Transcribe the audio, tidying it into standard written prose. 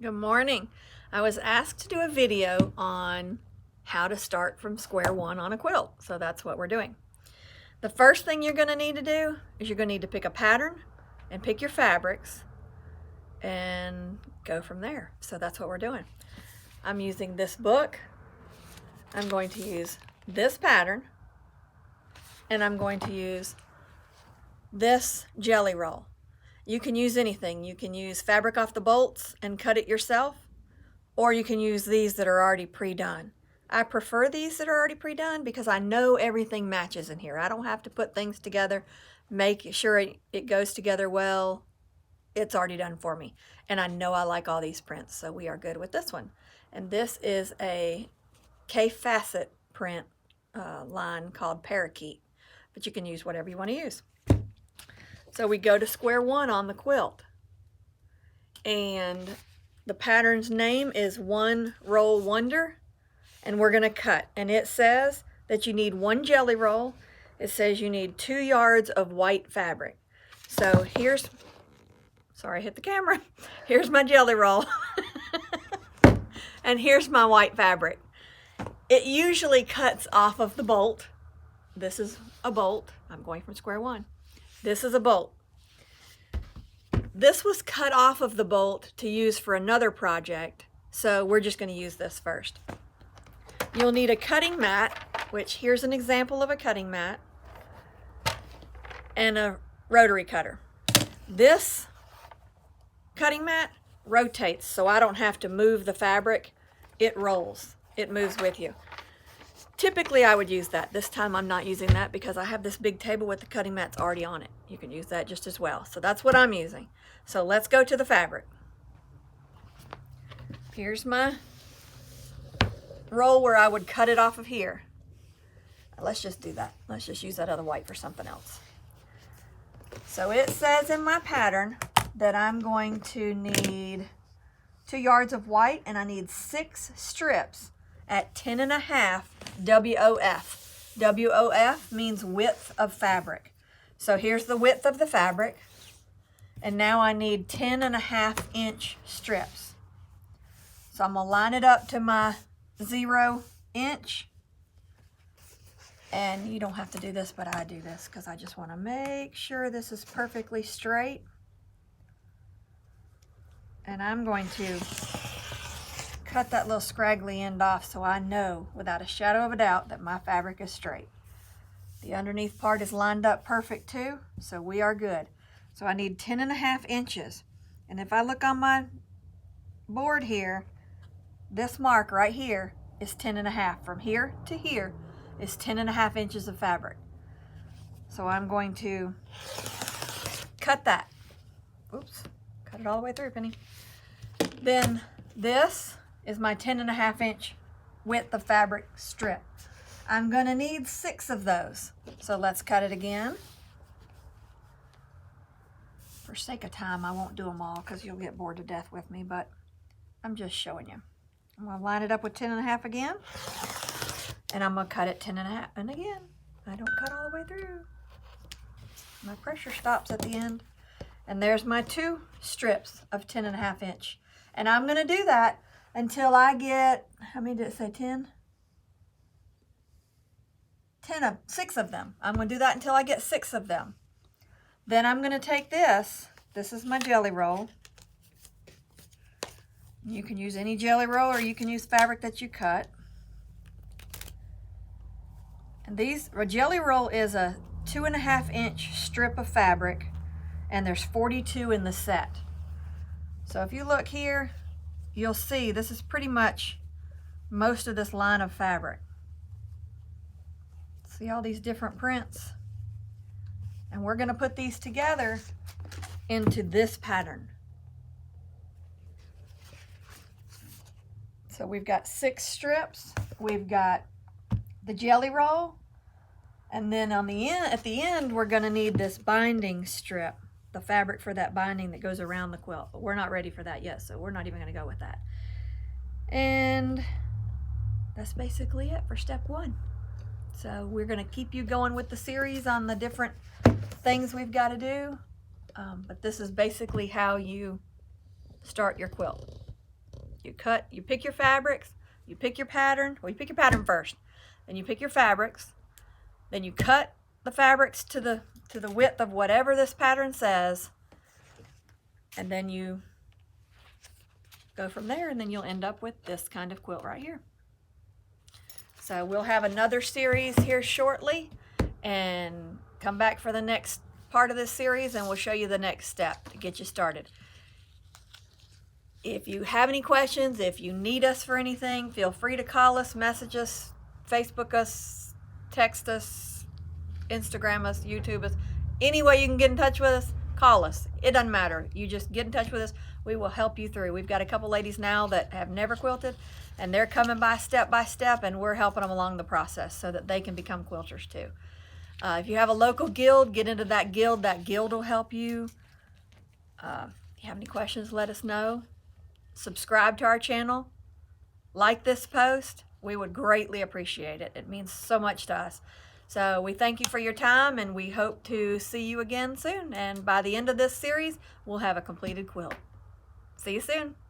Good morning. I was asked to do a video on how to start from square one on a quilt, so that's what we're doing. The first thing you're going to need to do is you're going to need to pick a pattern and pick your fabrics and go from there. So that's what we're doing. I'm using this book. I'm going to use this pattern, and I'm going to use this jelly roll. You can use anything. You can use fabric off the bolts and cut it yourself, or you can use these that are already pre-done. I prefer these that are already pre-done because I know everything matches in here. I don't have to put things together, make sure it goes together well. It's already done for me. And I know I like all these prints, so we are good with this one. And this is a K-facet print line called Parakeet, but you can use whatever you want to use. So we go to square one on the quilt, and the pattern's name is One Roll Wonder, and we're going to cut. And it says that you need one jelly roll. It says you need 2 yards of white fabric. So here's, sorry I hit the camera, here's my jelly roll. And here's my white fabric. It usually cuts off of the bolt. This is a bolt. I'm going from square one. This is a bolt. This was cut off of the bolt to use for another project, so we're just going to use this first. You'll need a cutting mat, which here's an example of a cutting mat, and a rotary cutter. This cutting mat rotates, so I don't have to move the fabric. It rolls. It moves with you. Typically I would use that. This time I'm not using that because I have this big table with the cutting mats already on it. You can use that just as well. So that's what I'm using. So let's go to the fabric. Here's my roll where I would cut it off of here. Let's just do that. Let's just use that other white for something else. So it says in my pattern that I'm going to need 2 yards of white, and I need 6 strips at 10.5 WOF. WOF means width of fabric. So here's the width of the fabric, and now I need 10.5 inch strips. So I'm gonna line it up to my 0 inch, and you don't have to do this, but I do this because I just want to make sure this is perfectly straight. And I'm going to cut that little scraggly end off so I know without a shadow of a doubt that my fabric is straight. The underneath part is lined up perfect too, so we are good. So I need 10.5 inches. And if I look on my board here, this mark right here is 10.5. From here to here is 10.5 inches of fabric. So I'm going to cut that. Oops, cut it all the way through, Penny. Then this is my 10.5 inch width of fabric strip. I'm gonna need 6 of those. So let's cut it again. For sake of time, I won't do them all because you'll get bored to death with me, but I'm just showing you. I'm gonna line it up with 10.5 again, and I'm gonna cut it 10.5. And again, I don't cut all the way through. My pressure stops at the end. And there's my 2 strips of 10.5 inch. And I'm gonna do that until I get, how many did it say, 10? 6 of them. I'm gonna do that until I get 6 of them. Then I'm gonna take this is my jelly roll. You can use any jelly roll, or you can use fabric that you cut. And a jelly roll is a 2.5 inch strip of fabric, and there's 42 in the set. So if you look here, you'll see this is pretty much most of this line of fabric. See all these different prints? And we're gonna put these together into this pattern. So we've got 6 strips, we've got the jelly roll, and then on the end, at the end, we're gonna need this binding strip, the fabric for that binding that goes around the quilt, but we're not ready for that yet, so we're not even gonna go with that. And that's basically it for step 1. So we're gonna keep you going with the series on the different things we've got to do, but this is basically how you start your quilt. You pick your fabrics, you pick your pattern. Well, you pick your pattern first, then you pick your fabrics, then you cut the fabrics to the width of whatever this pattern says, and then you go from there, and then you'll end up with this kind of quilt right here. So we'll have another series here shortly, and come back for the next part of this series, and we'll show you the next step to get you started. If you have any questions, if you need us for anything, feel free to call us, message us, Facebook us, text us, Instagram us, YouTube us. Any way you can get in touch with us, call us. It doesn't matter. You just get in touch with us. We will help you through. We've got a couple ladies now that have never quilted, and they're coming by step, and we're helping them along the process so that they can become quilters too. If you have a local guild, get into that guild. That guild will help you. If you have any questions, let us know. Subscribe to our channel. Like this post. We would greatly appreciate it. It means so much to us. So we thank you for your time, and we hope to see you again soon. And by the end of this series, we'll have a completed quilt. See you soon.